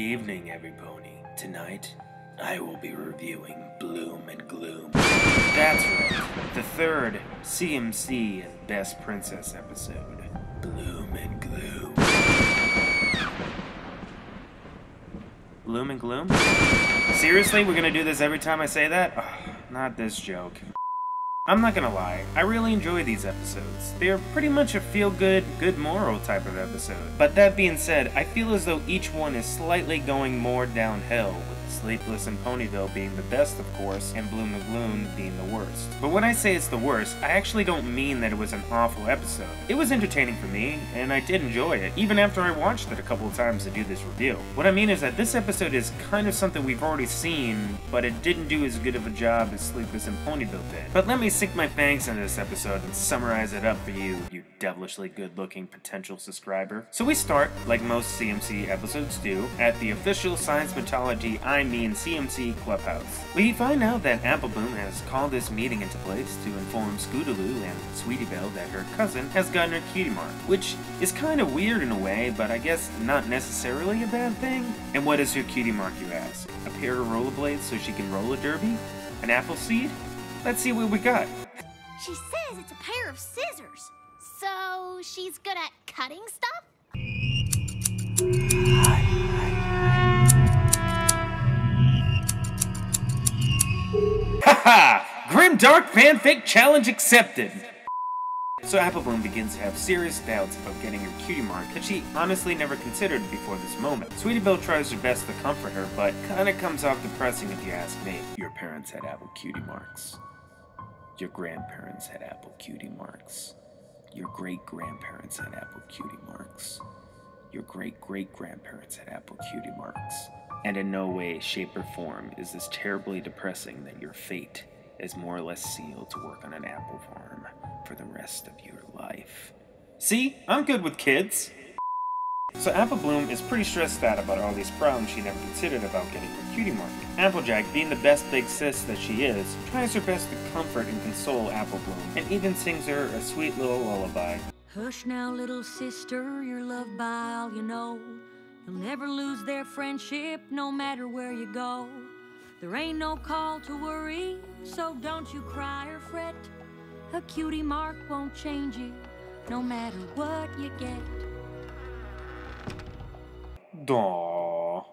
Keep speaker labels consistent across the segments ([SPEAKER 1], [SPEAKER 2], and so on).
[SPEAKER 1] evening, every pony. Tonight, I will be reviewing Bloom and Gloom. That's right, the third CMC Best Princess episode. Bloom and Gloom. Bloom and Gloom? Seriously, we're gonna do this every time I say that? Ugh, not this joke. I'm not gonna lie, I really enjoy these episodes. They're pretty much a feel-good, good moral type of episode. But that being said, I feel as though each one is slightly going more downhill, with Sleepless in Ponyville being the best, of course, and Bloom and Gloom being the worst. But when I say it's the worst, I actually don't mean that it was an awful episode. It was entertaining for me, and I did enjoy it, even after I watched it a couple of times to do this review. What I mean is that this episode is kind of something we've already seen, but it didn't do as good of a job as Sleepless in Ponyville did. But let me sink my fangs into this episode and summarize it up for you, you devilishly good-looking potential subscriber. So we start, like most CMC episodes do, at the official Science Mythology CMC Clubhouse. We find out that Applebloom has called this meeting into place to inform Scootaloo and Sweetiebelle that her cousin has gotten her cutie mark, which is kind of weird in a way, but I guess not necessarily a bad thing. And what is her cutie mark, you ask? A pair of rollerblades so she can roller derby? An apple seed? Let's see what we got.
[SPEAKER 2] She says it's a pair of scissors. So she's good at cutting stuff?
[SPEAKER 1] Haha! Grim Dark Fanfic Challenge accepted! So Applebloom begins to have serious doubts about getting her cutie mark that she honestly never considered before this moment. Sweetiebelle tries her best to comfort her, but kinda comes off depressing if you ask me. Your parents had apple cutie marks. Your grandparents had apple cutie marks. Your great-grandparents had apple cutie marks. Your great-great-grandparents had apple cutie marks. And in no way, shape, or form is this terribly depressing that your fate is more or less sealed to work on an apple farm for the rest of your life. See? I'm good with kids! So Applebloom is pretty stressed out about all these problems she never considered about getting her cutie mark. Applejack, being the best big sis that she is, tries her best to comfort and console Applebloom, and even sings her a sweet little lullaby.
[SPEAKER 3] Hush now, little sister, you're loved by all you know. You'll never lose their friendship, no matter where you go. There ain't no call to worry, so don't you cry or fret. A cutie mark won't change you, no matter what you get.
[SPEAKER 1] Aww.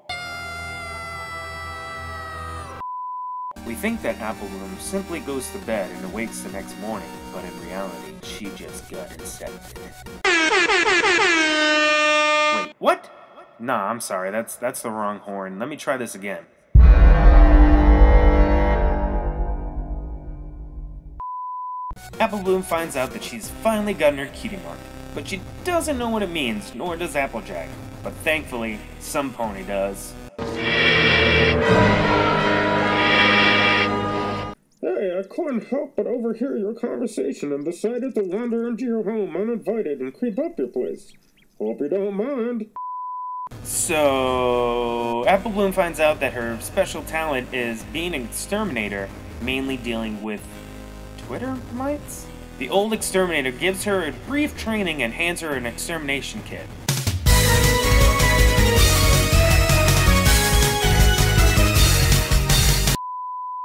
[SPEAKER 1] We think that Applebloom simply goes to bed and awakes the next morning, but in reality, she just got incepted. Wait, what? Nah, I'm sorry, that's the wrong horn. Let me try this again. Applebloom finds out that she's finally gotten her cutie mark, but she doesn't know what it means, nor does Applejack. But thankfully, some pony does.
[SPEAKER 4] Hey, I couldn't help but overhear your conversation and decided to wander into your home uninvited and creep up your place. Hope you don't mind.
[SPEAKER 1] So, Applebloom finds out that her special talent is being an exterminator, mainly dealing with Twitter mites? The old exterminator gives her a brief training and hands her an extermination kit.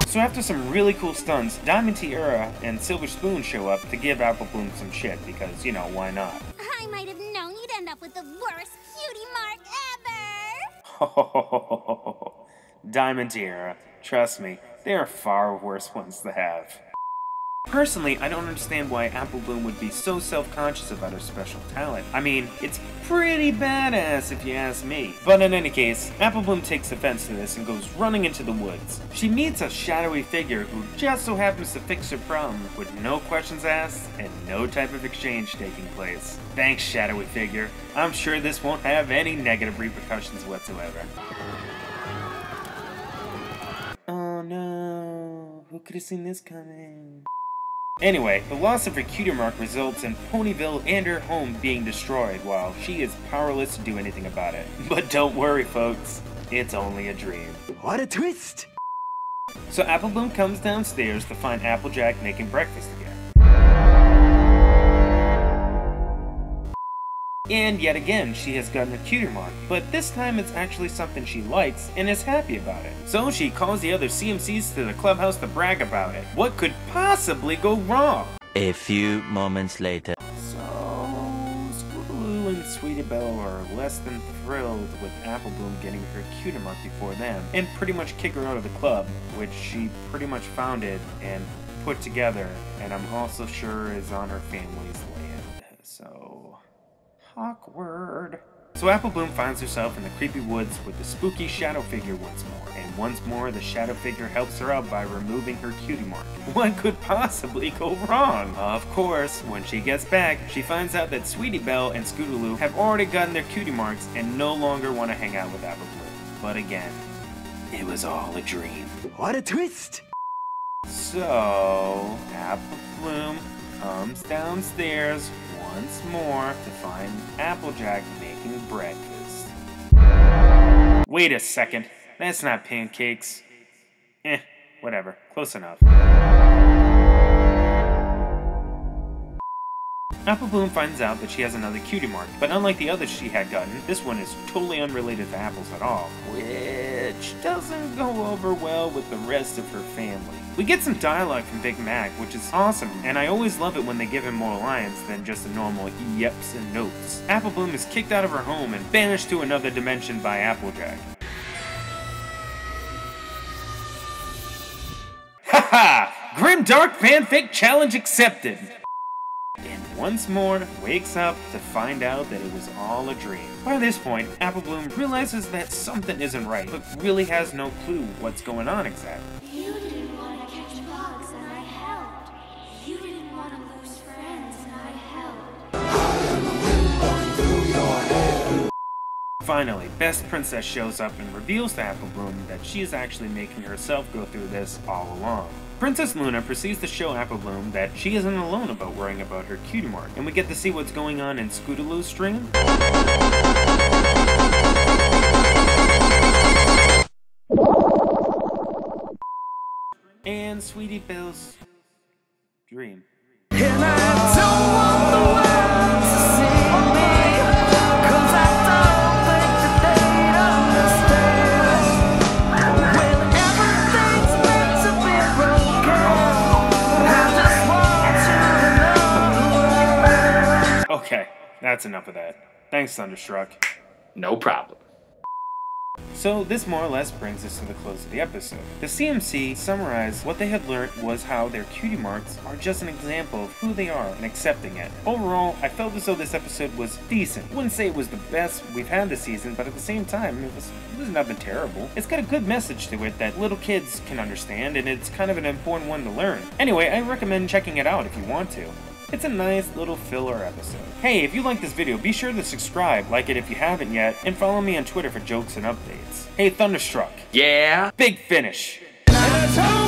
[SPEAKER 1] So after some really cool stunts, Diamond Tiara and Silver Spoon show up to give Applebloom some shit, because, you know, why not?
[SPEAKER 2] I might have known you'd end up with the worst cutie mark ever!
[SPEAKER 1] Diamond Tiara, trust me, there are far worse ones to have. Personally, I don't understand why Applebloom would be so self-conscious about her special talent. I mean, it's pretty badass if you ask me. But in any case, Applebloom takes offense to this and goes running into the woods. She meets a shadowy figure who just so happens to fix her problem with no questions asked and no type of exchange taking place. Thanks, shadowy figure. I'm sure this won't have any negative repercussions whatsoever. Oh no, who could have seen this coming? Anyway, the loss of her cutie mark results in Ponyville and her home being destroyed while she is powerless to do anything about it. But don't worry folks, it's only a dream.
[SPEAKER 5] What a twist!
[SPEAKER 1] So Applebloom comes downstairs to find Applejack making breakfast again. And yet again, she has gotten a cutie mark, but this time it's actually something she likes and is happy about it. So she calls the other CMCs to the clubhouse to brag about it. What could possibly go wrong?
[SPEAKER 5] A few moments later.
[SPEAKER 1] So, Scootaloo and Sweetie Belle are less than thrilled with Applebloom getting her cutie mark before them, and pretty much kick her out of the club, which she pretty much founded and put together, and I'm also sure is on her family's land. So, awkward. So Applebloom finds herself in the creepy woods with the spooky shadow figure once more, and once more the shadow figure helps her out by removing her cutie mark. What could possibly go wrong? Of course, when she gets back, she finds out that Sweetie Belle and Scootaloo have already gotten their cutie marks and no longer want to hang out with Applebloom. But again, it was all a dream.
[SPEAKER 5] What a twist!
[SPEAKER 1] So, Applebloom comes downstairs once more to find Applejack making breakfast. Wait a second, that's not pancakes. Whatever, close enough. Applebloom finds out that she has another cutie mark, but unlike the others she had gotten, this one is totally unrelated to apples at all, which doesn't go over well with the rest of her family. We get some dialogue from Big Mac, which is awesome, and I always love it when they give him more lines than just the normal yeps and nopes. Applebloom is kicked out of her home and banished to another dimension by Applejack. Haha! Grimdark fanfic challenge accepted! And once more, wakes up to find out that it was all a dream. By this point, Applebloom realizes that something isn't right, but really has no clue what's going on exactly.
[SPEAKER 2] You didn't want to catch bugs and I helped. You didn't want to lose friends and I helped.
[SPEAKER 1] Finally, Best Princess shows up and reveals to Applebloom that she is actually making herself go through this all along. Princess Luna proceeds to show Applebloom that she isn't alone about worrying about her cutie mark, and we get to see what's going on in Scootaloo's stream. And Sweetie Belle's dream.
[SPEAKER 6] And I don't want the world to see me, 'cause I don't think that they'd understand. When everything's meant to be broken, I just want you to know.
[SPEAKER 1] Okay, that's enough of that. Thanks, Thunderstruck.
[SPEAKER 7] No problem.
[SPEAKER 1] So this more or less brings us to the close of the episode. The CMC summarized what they had learned was how their cutie marks are just an example of who they are and accepting it. Overall, I felt as though this episode was decent. Wouldn't say it was the best we've had this season, but at the same time, it was nothing terrible. It's got a good message to it that little kids can understand, and it's kind of an important one to learn. Anyway, I recommend checking it out if you want to. It's a nice little filler episode. Hey, if you like this video, be sure to subscribe, like it if you haven't yet, and follow me on Twitter for jokes and updates. Hey, Thunderstruck.
[SPEAKER 7] Yeah?
[SPEAKER 1] Big finish.
[SPEAKER 6] And I don't